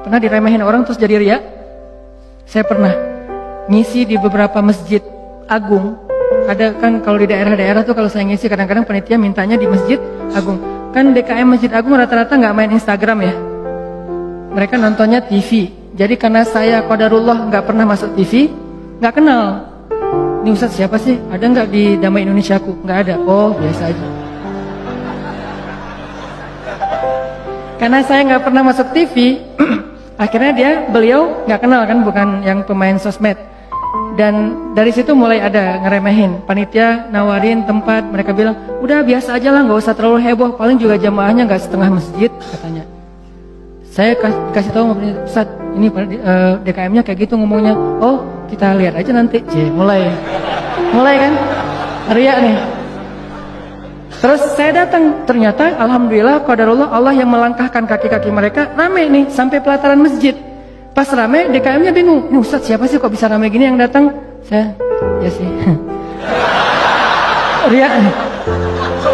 Pernah diremehin orang terus jadi ria? Saya pernah ngisi di beberapa masjid agung. Ada kan kalau di daerah-daerah tuh kalau saya ngisi kadang-kadang panitia mintanya di masjid agung. Kan DKM Masjid Agung rata-rata nggak main Instagram ya. Mereka nontonnya TV. Jadi karena saya qadarullah nggak pernah masuk TV, nggak kenal. Ini Ustadz siapa sih? Ada nggak di Damai Indonesiaku? Nggak ada. Oh biasa aja. Karena saya nggak pernah masuk TV, akhirnya beliau nggak kenal kan, bukan yang pemain sosmed. Dan dari situ mulai ada ngeremehin. Panitia nawarin tempat, mereka bilang, udah biasa aja lah, nggak usah terlalu heboh, paling juga jamaahnya nggak setengah masjid, katanya. Saya kasih tahu, Ustaz, ini DKM-nya kayak gitu ngomongnya. Oh, kita lihat aja nanti. Mulai kan, ria nih. Terus saya datang, ternyata alhamdulillah qadarullah Allah yang melangkahkan kaki-kaki mereka rame nih sampai pelataran masjid. Pas rame, DKM-nya bingung. Ini Ustadz siapa sih kok bisa rame gini yang datang? Saya, ya sih. Ria nih.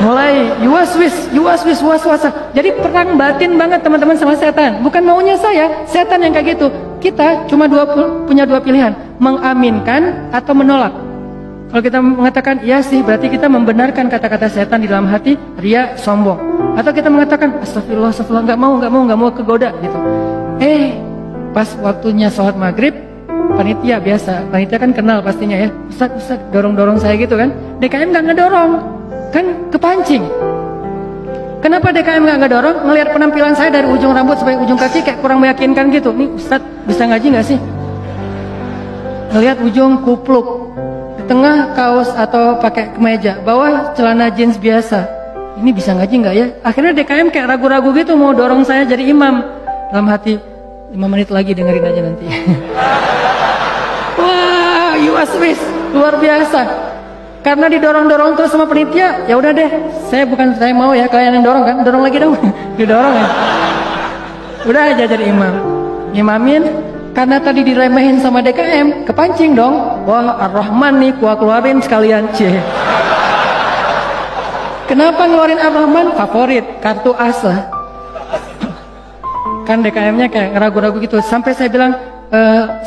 Mulai yuwas-wis, was-wasa. Jadi perang batin banget teman-teman sama setan. Bukan maunya saya, setan yang kayak gitu. Kita cuma punya dua pilihan, mengaminkan atau menolak. Kalau kita mengatakan iya sih, berarti kita membenarkan kata-kata setan di dalam hati, ria, sombong. Atau kita mengatakan astagfirullah, nggak mau kegoda gitu. Pas waktunya sholat maghrib, panitia biasa, panitia kan kenal pastinya ya. Ustaz dorong-dorong saya gitu kan. DKM nggak ngedorong, kan kepancing. Kenapa DKM nggak ngedorong? Ngelihat penampilan saya dari ujung rambut sampai ujung kaki kayak kurang meyakinkan gitu. Nih Ustaz bisa ngaji nggak sih? Ngelihat ujung kupluk, di tengah kaos atau pakai kemeja, bawah celana jeans biasa. Ini bisa ngaji nggak ya? Akhirnya DKM kayak ragu-ragu gitu mau dorong saya jadi imam. Dalam hati, 5 menit lagi dengerin aja nanti. Wah, yuaswis, luar biasa. Karena didorong-dorong terus sama penitia, ya udah deh. Saya mau ya kalian yang dorong kan, dorong lagi dong. Didorong ya. Udah aja jadi imam. Imamin, karena tadi diremehin sama DKM, kepancing dong. Wah, Ar-Rahman nih, gua keluarin sekalian. Kenapa ngeluarin Ar-Rahman? Favorit, kartu as lah. Kan DKM-nya kayak ragu-ragu gitu. Sampai saya bilang,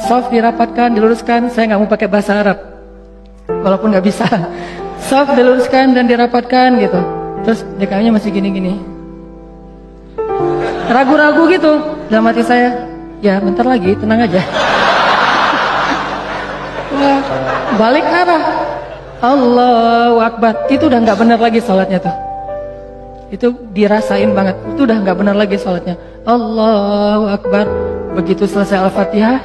soft dirapatkan, diluruskan. Saya nggak mau pakai bahasa Arab, walaupun nggak bisa. Soft diluruskan dan dirapatkan gitu. Terus DKM-nya masih gini-gini, ragu-ragu gitu. Dalam hati saya, ya bentar lagi, tenang aja. Wah, balik arah, Allahu Akbar. Itu udah nggak benar lagi sholatnya tuh. Itu dirasain banget. Itu udah nggak benar lagi sholatnya. Allahu Akbar. Begitu selesai Al-Fatihah,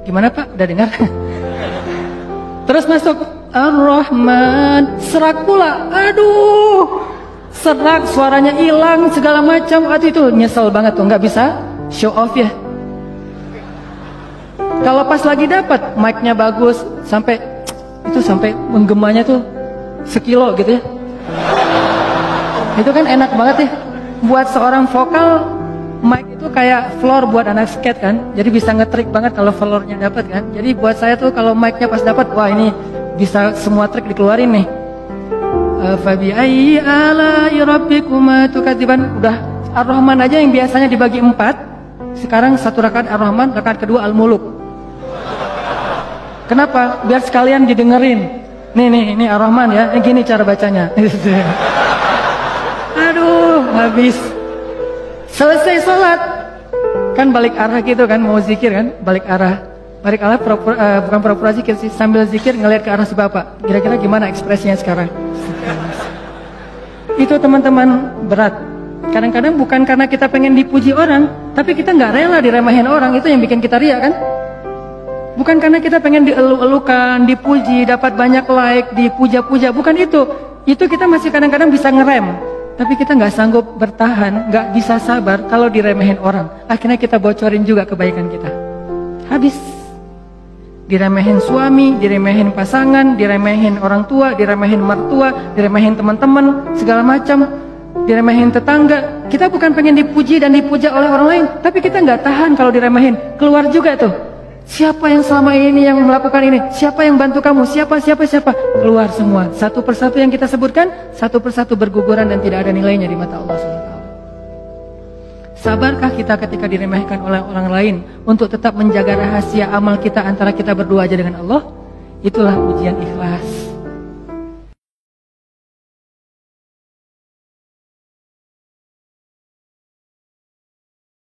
gimana Pak? Udah dengar? Terus masuk Ar-Rahman, serak pula. Aduh, serak, suaranya hilang, segala macam. Aduh, itu nyesel banget tuh, nggak bisa show off ya. Kalau pas lagi dapat mic-nya bagus, sampai menggemanya tuh sekilo gitu ya. Itu kan enak banget ya. Buat seorang vokal, mic itu kayak floor buat anak skate kan. Jadi bisa ngetrik banget kalau floornya dapat kan. Jadi buat saya tuh kalau mic-nya pas dapat, wah ini bisa semua trik dikeluarin nih. Fabi ayyi ala'i rabbikuma tukadziban. Udah Ar-Rahman aja yang biasanya dibagi 4, sekarang 1 rakaat Ar-Rahman, rakaat kedua Al-Muluk. Kenapa? Biar sekalian didengerin. Nih Ar-Rahman ya. Gini cara bacanya. Aduh, habis. Selesai sholat, kan balik arah gitu kan, mau zikir kan, balik arah bukan pura-pura zikir sih, sambil zikir ngelihat ke arah si bapak. Kira-kira gimana ekspresinya sekarang? Itu teman-teman berat. Kadang-kadang bukan karena kita pengen dipuji orang, tapi kita nggak rela diremehin orang, itu yang bikin kita ria kan? Bukan karena kita pengen dielu-elukan, dipuji, dapat banyak like, dipuja-puja, bukan itu. Itu kita masih kadang-kadang bisa ngerem, tapi kita nggak sanggup bertahan, nggak bisa sabar kalau diremehin orang. Akhirnya kita bocorin juga kebaikan kita. Habis. Diremehin suami, diremehin pasangan, diremehin orang tua, diremehin mertua, diremehin teman-teman, segala macam, diremehin tetangga. Kita bukan pengen dipuji dan dipuja oleh orang lain, tapi kita nggak tahan kalau diremehin. Keluar juga tuh. Siapa yang selama ini yang melakukan ini? Siapa yang bantu kamu? Siapa? Keluar semua. Satu persatu yang kita sebutkan, satu persatu berguguran dan tidak ada nilainya di mata Allah SWT. Sabarkah kita ketika diremehkan oleh orang lain untuk tetap menjaga rahasia amal kita antara kita berdua aja dengan Allah? Itulah ujian ikhlas.